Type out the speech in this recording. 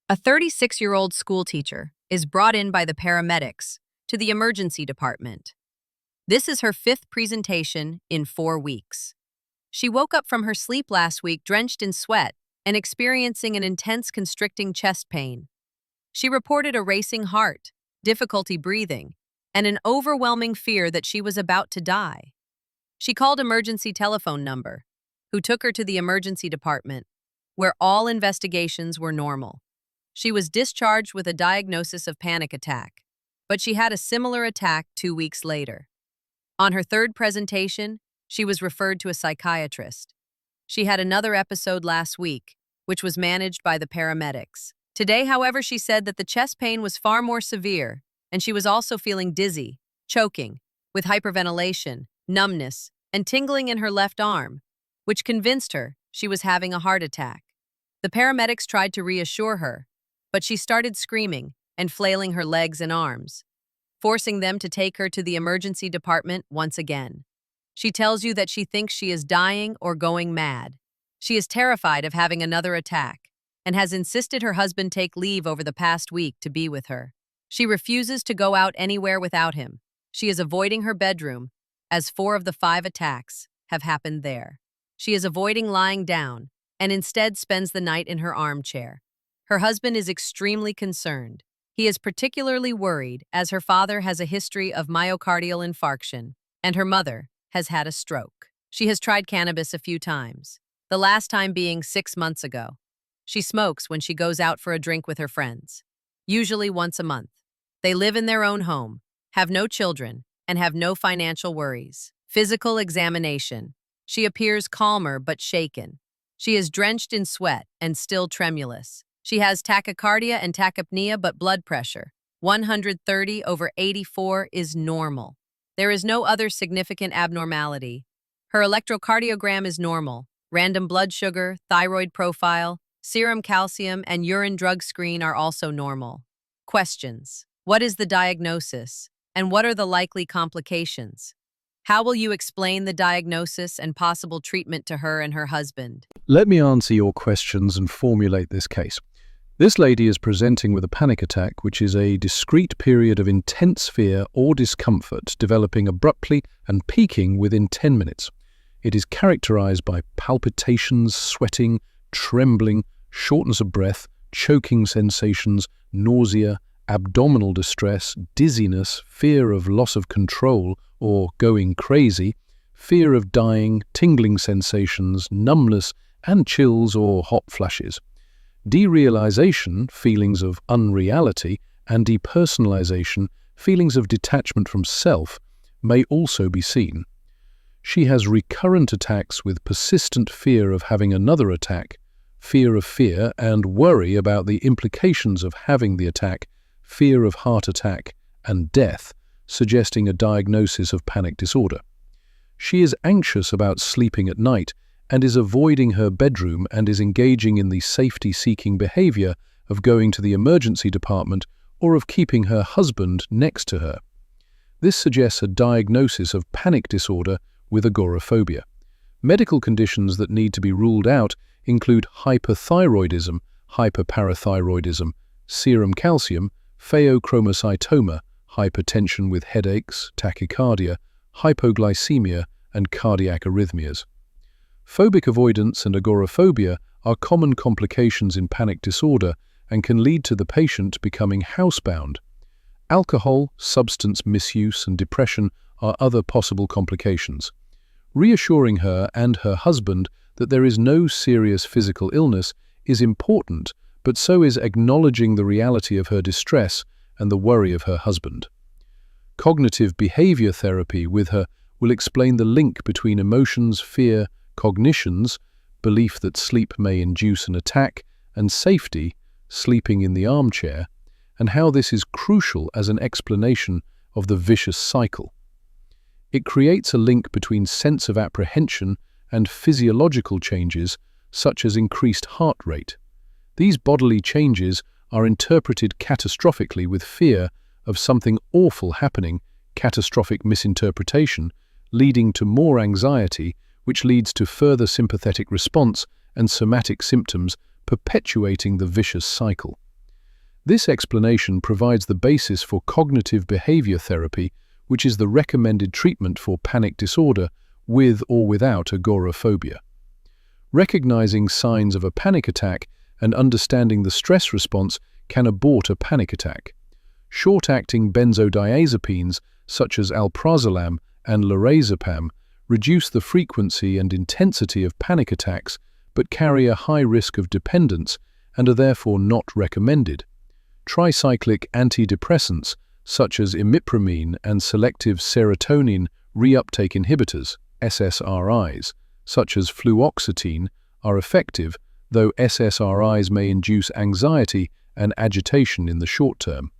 A 36-year-old schoolteacher is brought in by the paramedics to the emergency department. This is her fifth presentation in 4 weeks. She woke up from her sleep last week drenched in sweat and experiencing an intense constricting chest pain. She reported a racing heart, difficulty breathing, and an overwhelming fear that she was about to die. She called emergency telephone number, who took her to the emergency department, where all investigations were normal. She was discharged with a diagnosis of panic attack, but she had a similar attack 2 weeks later. On her third presentation, she was referred to a psychiatrist. She had another episode last week, which was managed by the paramedics. Today, however, she said that the chest pain was far more severe, and she was also feeling dizzy, choking, with hyperventilation, numbness, and tingling in her left arm, which convinced her she was having a heart attack. The paramedics tried to reassure her, but she started screaming and flailing her legs and arms, forcing them to take her to the emergency department once again. She tells you that she thinks she is dying or going mad. She is terrified of having another attack and has insisted her husband take leave over the past week to be with her. She refuses to go out anywhere without him. She is avoiding her bedroom, as 4 of the 5 attacks have happened there. She is avoiding lying down and instead spends the night in her armchair. Her husband is extremely concerned. He is particularly worried as her father has a history of myocardial infarction and her mother has had a stroke. She has tried cannabis a few times, the last time being 6 months ago. She smokes when she goes out for a drink with her friends, usually once a month. They live in their own home, have no children, and have no financial worries. Physical examination. She appears calmer but shaken. She is drenched in sweat and still tremulous. She has tachycardia and tachypnea, but blood pressure, 130/84, is normal. There is no other significant abnormality. Her electrocardiogram is normal. Random blood sugar, thyroid profile, serum calcium, and urine drug screen are also normal. Questions. What is the diagnosis, and what are the likely complications? How will you explain the diagnosis and possible treatment to her and her husband? Let me answer your questions and formulate this case. This lady is presenting with a panic attack, which is a discrete period of intense fear or discomfort developing abruptly and peaking within 10 minutes. It is characterized by palpitations, sweating, trembling, shortness of breath, choking sensations, nausea, abdominal distress, dizziness, fear of loss of control or going crazy, fear of dying, tingling sensations, numbness, and chills or hot flashes. Derealization, feelings of unreality, and depersonalization, feelings of detachment from self, may also be seen. She has recurrent attacks with persistent fear of having another attack, fear of fear and worry about the implications of having the attack, fear of heart attack and death, suggesting a diagnosis of panic disorder. She is anxious about sleeping at night and is avoiding her bedroom and is engaging in the safety-seeking behavior of going to the emergency department or of keeping her husband next to her. This suggests a diagnosis of panic disorder with agoraphobia. Medical conditions that need to be ruled out include hyperthyroidism, hyperparathyroidism, serum calcium, pheochromocytoma, hypertension with headaches, tachycardia, hypoglycemia, and cardiac arrhythmias. Phobic avoidance and agoraphobia are common complications in panic disorder and can lead to the patient becoming housebound. Alcohol, substance misuse, and depression are other possible complications. Reassuring her and her husband that there is no serious physical illness is important, but so is acknowledging the reality of her distress and the worry of her husband. Cognitive behavior therapy with her will explain the link between emotions, fear, cognitions, belief that sleep may induce an attack, and safety, sleeping in the armchair, and how this is crucial as an explanation of the vicious cycle. It creates a link between sense of apprehension and physiological changes such as increased heart rate. These bodily changes are interpreted catastrophically with fear of something awful happening, catastrophic misinterpretation, leading to more anxiety, which leads to further sympathetic response and somatic symptoms, perpetuating the vicious cycle. This explanation provides the basis for cognitive behavior therapy, which is the recommended treatment for panic disorder with or without agoraphobia. Recognizing signs of a panic attack and understanding the stress response can abort a panic attack. Short-acting benzodiazepines such as alprazolam and lorazepam reduce the frequency and intensity of panic attacks but carry a high risk of dependence and are therefore not recommended. Tricyclic antidepressants such as imipramine and selective serotonin reuptake inhibitors, SSRIs, such as fluoxetine, are effective, though SSRIs may induce anxiety and agitation in the short term.